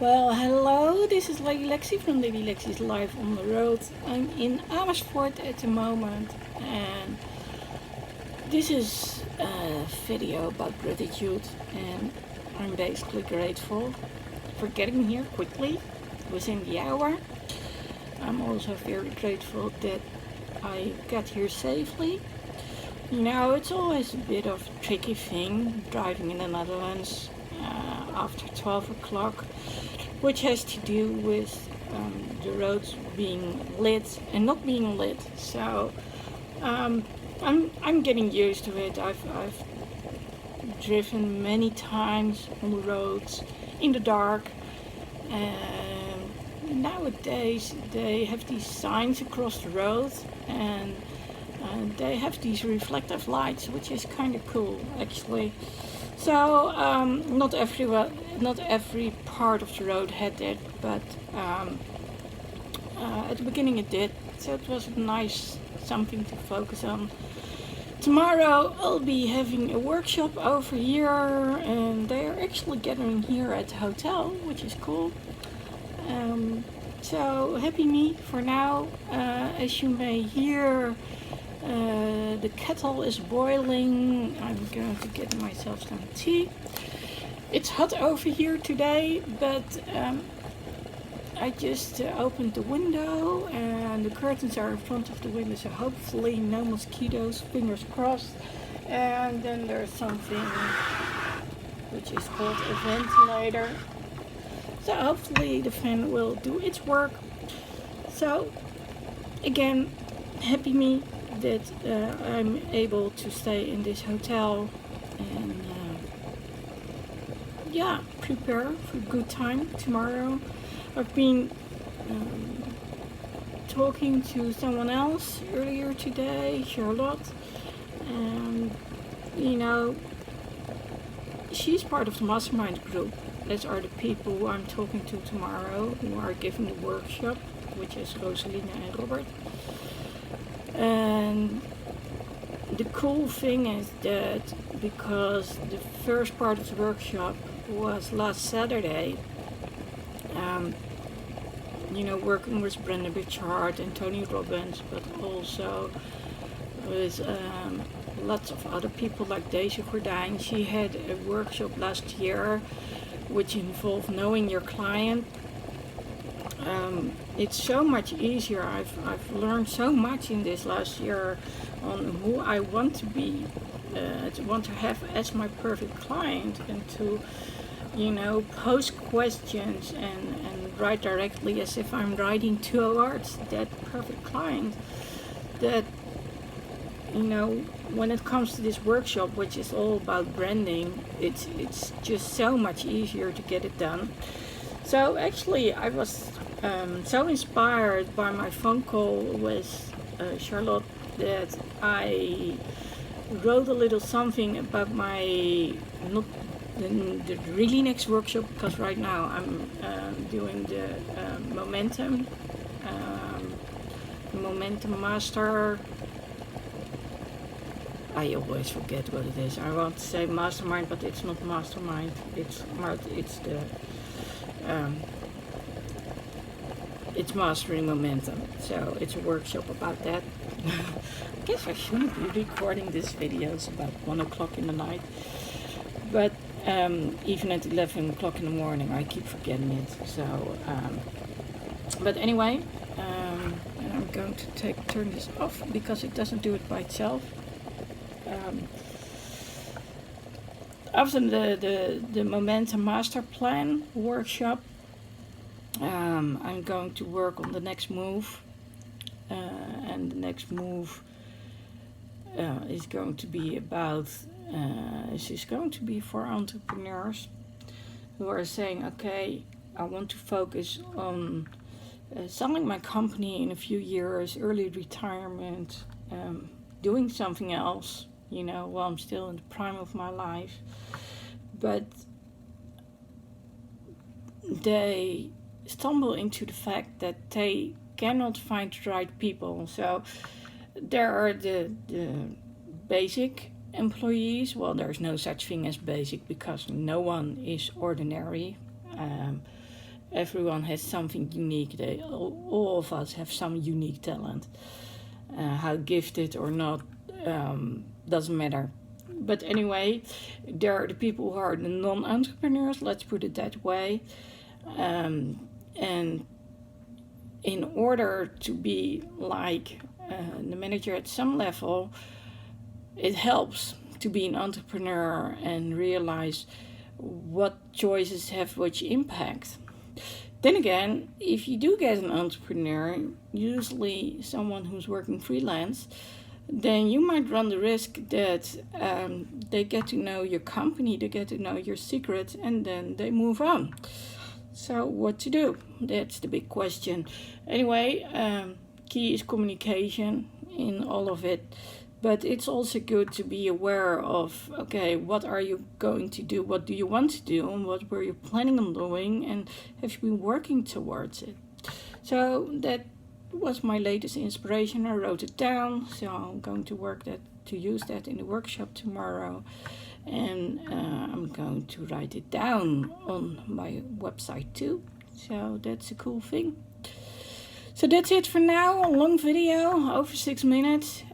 Well, hello, this is Lady Lexi from Lady Lexi's Live on the Road. I'm in Amersfoort at the moment, and this is a video about gratitude, and I'm basically grateful for getting here quickly, within the hour. I'm also very grateful that I got here safely. You know, it's always a bit of a tricky thing driving in the Netherlands after 12 o'clock, which has to do with the roads being lit and not being lit. So I'm getting used to it. I've driven many times on the roads in the dark, and nowadays they have these signs across the road, and they have these reflective lights, which is kind of cool actually. So not every part of the road had it, but at the beginning it did. So it was nice something to focus on. Tomorrow I'll be having a workshop over here, and they are actually gathering here at the hotel, which is cool. So happy me for now. As you may hear, the kettle is boiling. I'm going to get myself some tea. It's hot over here today, but I just opened the window and the curtains are in front of the window, so hopefully no mosquitoes, fingers crossed. And then there's something which is called a ventilator. So hopefully the fan will do its work. So again, happy me that I'm able to stay in this hotel and prepare for a good time tomorrow. I've been talking to someone else earlier today, Charlotte, and you know, she's part of the mastermind group. Those are the people who I'm talking to tomorrow, who are giving the workshop, which is Rosalina and Robert. And the cool thing is that because the first part of the workshop was last Saturday, working with Brendon Burchard and Tony Robbins, but also with lots of other people like Daisy Gordijn. She had a workshop last year which involved knowing your client. It's so much easier. I've learned so much in this last year on who I want to be, to have as my perfect client, and to pose questions and write directly as if I'm writing towards that perfect client. That when it comes to this workshop, which is all about branding, it's just so much easier to get it done. So actually I was so inspired by my phone call with Charlotte that I wrote a little something about my not the really next workshop, because right now I'm doing the momentum master. I always forget what it is. I want to say mastermind, but it's not mastermind. It's the it's mastering momentum. So it's a workshop about that. I guess I shouldn't be recording these videos about 1 o'clock in the night, but even at 11 o'clock in the morning I keep forgetting it. So but anyway, and I'm going to turn this off because it doesn't do it by itself. After the Momentum Master Plan workshop, I'm going to work on the next move, and the next move is going to be about this is going to be for entrepreneurs who are saying, okay, I want to focus on selling my company in a few years, early retirement, doing something else, while I'm still in the prime of my life. But they stumble into the fact that they cannot find the right people. So there are the basic employees. Well, there's no such thing as basic because no one is ordinary. Everyone has something unique. All of us have some unique talent. How gifted or not doesn't matter. But anyway, there are the people who are the non-entrepreneurs, let's put it that way. And in order to be like the manager at some level, it helps to be an entrepreneur and realize what choices have which impact. Then again, if you do get an entrepreneur, usually someone who's working freelance, then you might run the risk that they get to know your company, they get to know your secrets, and then they move on. So what to do? That's the big question. Anyway, key is communication in all of it. But it's also good to be aware of, okay, what are you going to do? What do you want to do? And what were you planning on doing? And have you been working towards it? So that was my latest inspiration. I wrote it down. So I'm going to use that in the workshop tomorrow. And I'm going to write it down on my website too. So that's a cool thing. So that's it for now. A long video, over 6 minutes,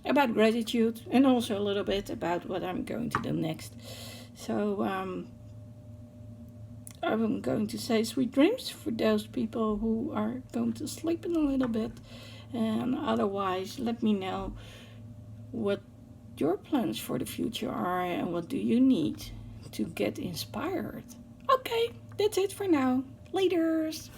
about gratitude and also a little bit about what I'm going to do next. So I'm going to say sweet dreams for those people who are going to sleep in a little bit. And otherwise, let me know what your plans for the future are and what do you need to get inspired. Okay, that's it for now. Laters.